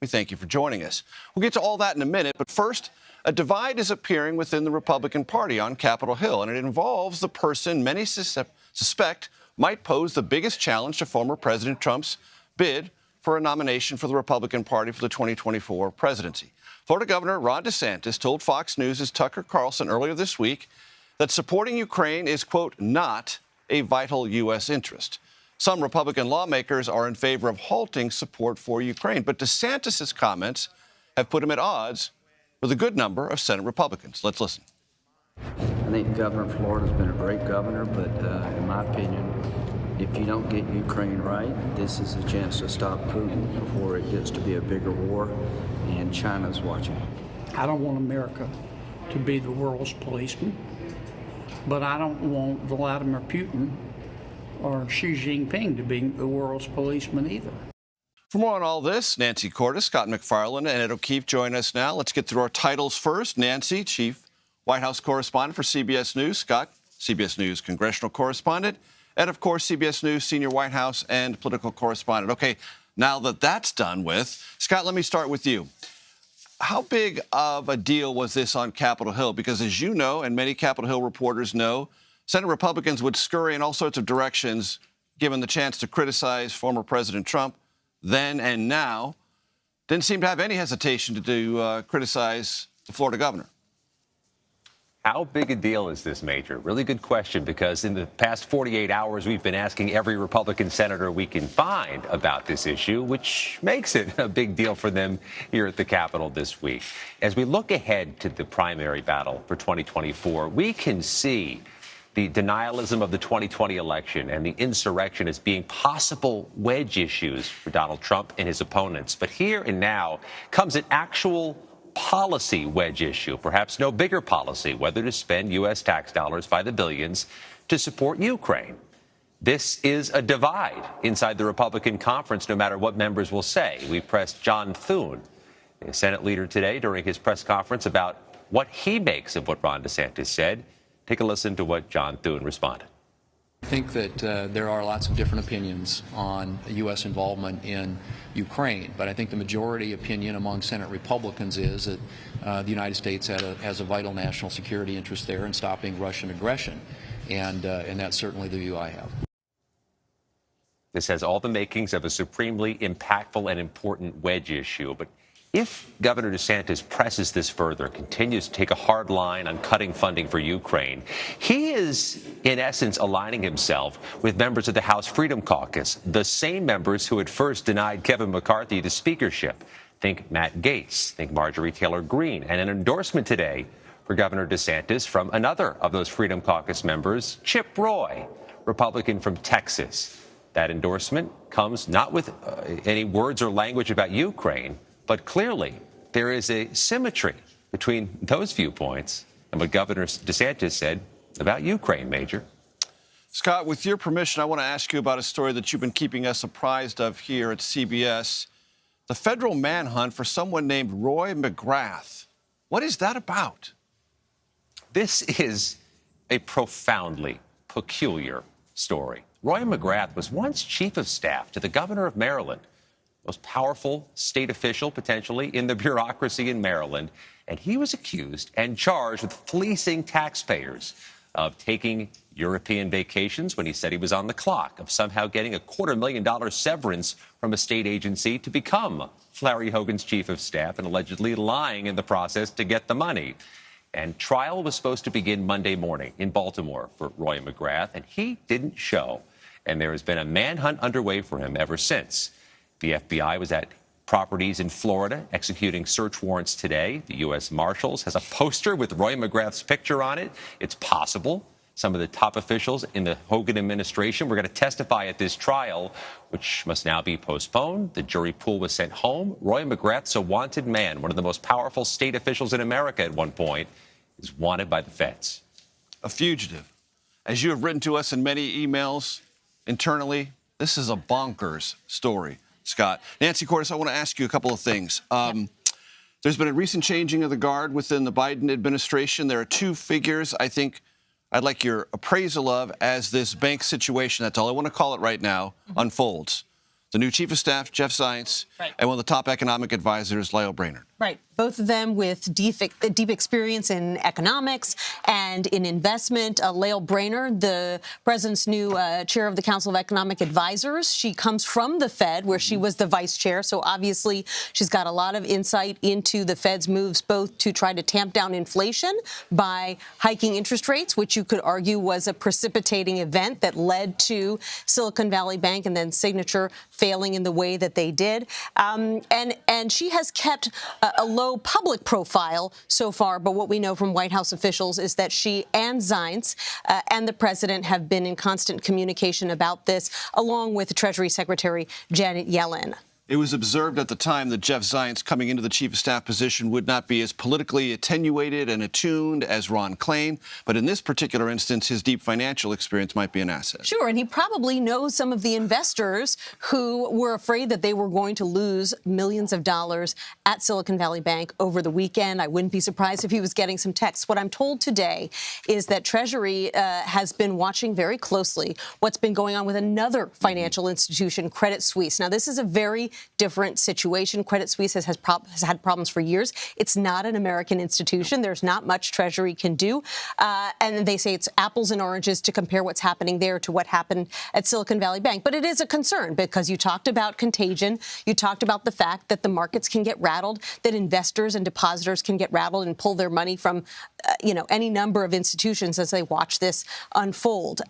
We thank you for joining us. We'll get to all that in a minute, but first, a divide is appearing within the Republican Party on Capitol Hill, and it involves the person many suspect might pose the biggest challenge to former President Trump's bid for a nomination for the Republican Party for the 2024 presidency. Florida Governor Ron DeSantis told Fox News' Tucker Carlson earlier this week that supporting Ukraine is, quote, not a vital U.S. interest. Some Republican lawmakers are in favor of halting support for Ukraine, but DeSantis' comments have put him at odds with a good number of Senate Republicans. Let's listen. I think the governor of Florida has been a great governor, but in my opinion, if you don't get Ukraine right, this is a chance to stop Putin before it gets to be a bigger war, and China's watching. I don't want America to be the world's policeman, but I don't want Vladimir Putin or Xi Jinping to be the world's policeman either. For more on all this, Nancy Cordes, Scott MacFarlane, and Ed O'Keefe join us now. Let's get through our titles first. Nancy, Chief White House Correspondent for CBS News. Scott, CBS News Congressional Correspondent. Ed, of course, CBS News Senior White House and Political Correspondent. Okay, now that that's done with, Scott, let me start with you. How big of a deal was this on Capitol Hill? Because as you know, and many Capitol Hill reporters know, Senate Republicans would scurry in all sorts of directions given the chance to criticize former President Trump then and now. Didn't seem to have any hesitation to criticize the Florida governor. How big a deal is this, Major? Really good question, because in the past 48 hours, we've been asking every Republican senator we can find about this issue, which makes it a big deal for them here at the Capitol this week. As we look ahead to the primary battle for 2024, we can see the denialism of the 2020 election and the insurrection as being possible wedge issues for Donald Trump and his opponents. But here and now comes an actual policy wedge issue, perhaps no bigger policy, whether to spend U.S. tax dollars by the billions to support Ukraine. This is a divide inside the Republican conference, no matter what members will say. We pressed John Thune, a Senate leader, today during his press conference about what he makes of what Ron DeSantis said. Take a listen to what John Thune responded. I think that there are lots of different opinions on U.S. involvement in Ukraine, but I think the majority opinion among Senate Republicans is that the United States has a vital national security interest there in stopping Russian aggression, and that's certainly the view I have. This has all the makings of a supremely impactful and important wedge issue, but if Governor DeSantis presses this further, continues to take a hard line on cutting funding for Ukraine, he is, in essence, aligning himself with members of the House Freedom Caucus, the same members who had first denied Kevin McCarthy the speakership. Think Matt Gaetz, think Marjorie Taylor Greene, and an endorsement today for Governor DeSantis from another of those Freedom Caucus members, Chip Roy, Republican from Texas. That endorsement comes not with any words or language about Ukraine, but clearly, there is a symmetry between those viewpoints and what Governor DeSantis said about Ukraine, Major. Scott, with your permission, I want to ask you about a story that you've been keeping us apprised of here at CBS. The federal manhunt for someone named Roy McGrath. What is that about? This is a profoundly peculiar story. Roy McGrath was once chief of staff to the governor of Maryland, most powerful state official, potentially, in the bureaucracy in Maryland. And he was accused and charged with fleecing taxpayers, of taking European vacations when he said he was on the clock, of somehow getting a $250,000 severance from a state agency to become Larry Hogan's chief of staff, and allegedly lying in the process to get the money. And trial was supposed to begin Monday morning in Baltimore for Roy McGrath, and he didn't show. And there has been a manhunt underway for him ever since. The FBI was at properties in Florida executing search warrants today. The U.S. Marshals has a poster with Roy McGrath's picture on it. It's possible some of the top officials in the Hogan administration were going to testify at this trial, which must now be postponed. The jury pool was sent home. Roy McGrath's a wanted man, one of the most powerful state officials in America at one point, is wanted by the feds. A fugitive. As you have written to us in many emails internally, this is a bonkers story. Scott. Nancy Cordes, I want to ask you a couple of things. There's been a recent changing of the guard within the Biden administration. There are two figures I think I'd like your appraisal of as this bank situation, that's all I want to call it right now, unfolds. The new chief of staff, Jeff Zients, Right. and one of the top economic advisors, Lael Brainerd. Right. Both of them with deep experience in economics and in investment. Lael Brainerd, the president's new chair of the Council of Economic Advisors. She comes from the Fed, where she was the vice chair. So obviously, she's got a lot of insight into the Fed's moves, both to try to tamp down inflation by hiking interest rates, which you could argue was a precipitating event that led to Silicon Valley Bank and then Signature failing in the way that they did. And she has kept a low public profile so far, but what we know from White House officials is that she and Zients and the president have been in constant communication about this, along with Treasury Secretary Janet Yellen. It was observed at the time that Jeff Zients coming into the chief of staff position would not be as politically attenuated and attuned as Ron Klain, but in this particular instance, his deep financial experience might be an asset. Sure, and he probably knows some of the investors who were afraid that they were going to lose millions of dollars at Silicon Valley Bank over the weekend. I wouldn't be surprised if he was getting some texts. What I'm told today is that Treasury has been watching very closely what's been going on with another financial institution, Credit Suisse. Now, this is a very different situation. Credit Suisse has had problems for years. It's not an American institution. There's not much Treasury can do. And they say it's apples and oranges to compare what's happening there to what happened at Silicon Valley Bank. But it is a concern because you talked about contagion. You talked about the fact that the markets can get rattled, that investors and depositors can get rattled and pull their money from, any number of institutions as they watch this unfold.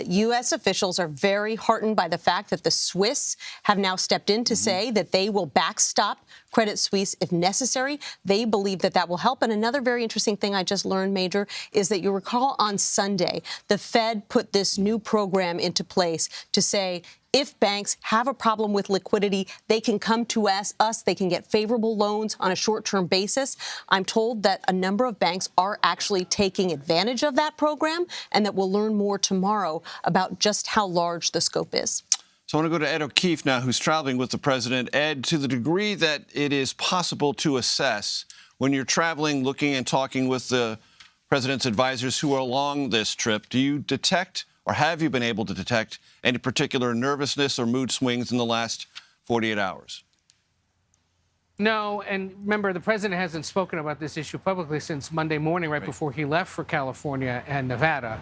U.S. officials are very heartened by the fact that the Swiss have now stepped in to say that they will backstop Credit Suisse if necessary. They believe that that will help. And another very interesting thing I just learned, Major, is that you recall on Sunday, the Fed put this new program into place to say, if banks have a problem with liquidity, they can come to us. They can get favorable loans on a short-term basis. I'm told that a number of banks are actually taking advantage of that program and that we'll learn more tomorrow about just how large the scope is. So I want to go to Ed O'Keefe now, who's traveling with the president. Ed, to the degree that it is possible to assess when you're traveling, looking and talking with the president's advisors who are along this trip, do you detect or have you been able to detect any particular nervousness or mood swings in the last 48 hours? No, and remember, the president hasn't spoken about this issue publicly since Monday morning, right before he left for California and Nevada.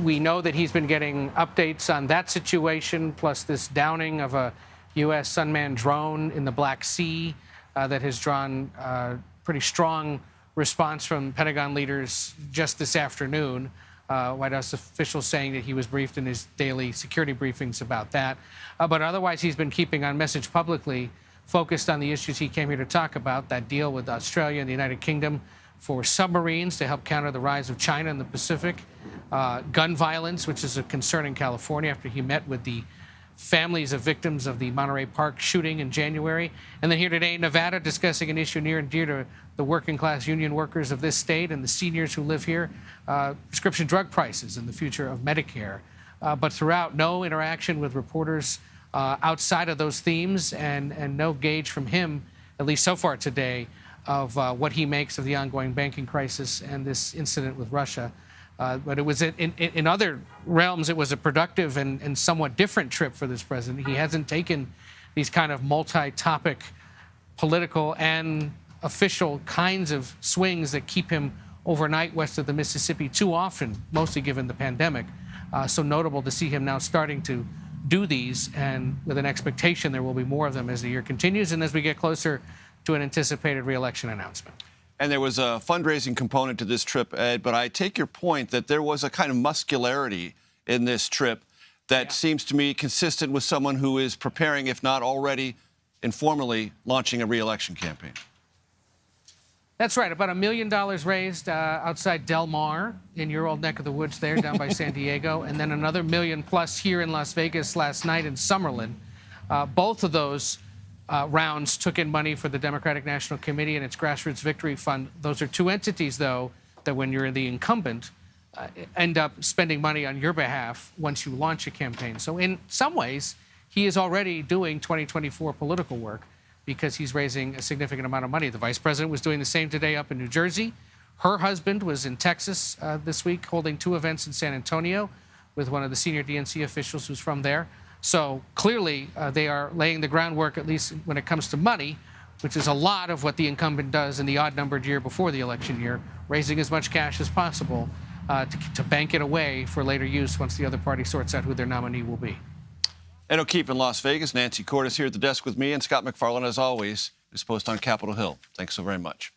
We know that he's been getting updates on that situation, plus this downing of a U.S. unmanned drone in the Black Sea that has drawn pretty strong response from Pentagon leaders just this afternoon. White House officials saying that he was briefed in his daily security briefings about that. But otherwise, he's been keeping on message publicly, focused on the issues he came here to talk about, that deal with Australia and the United Kingdom for submarines to help counter the rise of China in the Pacific, gun violence, which is a concern in California after he met with the families of victims of the Monterey Park shooting in January. And then here today in Nevada, discussing an issue near and dear to the working class union workers of this state and the seniors who live here, prescription drug prices and the future of Medicare. But throughout, no interaction with reporters outside of those themes and no gauge from him, at least so far today, of what he makes of the ongoing banking crisis and this incident with Russia. But it was in other realms, it was a productive and somewhat different trip for this president. He hasn't taken these kind of multi-topic political and official kinds of swings that keep him overnight west of the Mississippi too often, mostly given the pandemic. So notable to see him now starting to do these, and with an expectation there will be more of them as the year continues and as we get closer to an anticipated re-election announcement. And there was a fundraising component to this trip, Ed, but I take your point that there was a kind of muscularity in this trip that seems to me consistent with someone who is preparing, if not already informally, launching a re-election campaign. That's right. About $1 million raised outside Del Mar in your old neck of the woods there down by San Diego, and then another $1 million plus here in Las Vegas last night in Summerlin. Both of those rounds took in money for the Democratic National Committee and its Grassroots Victory Fund. Those are two entities, though, that when you're the incumbent, end up spending money on your behalf once you launch a campaign. So in some ways, he is already doing 2024 political work because he's raising a significant amount of money. The vice president was doing the same today up in New Jersey. Her husband was in Texas this week holding two events in San Antonio with one of the senior DNC officials who's from there. So clearly, they are laying the groundwork, at least when it comes to money, which is a lot of what the incumbent does in the odd-numbered year before the election year, raising as much cash as possible to bank it away for later use once the other party sorts out who their nominee will be. Ed O'Keefe in Las Vegas. Nancy Cordes here at the desk with me, and Scott MacFarlane, as always, is posted on Capitol Hill. Thanks so very much.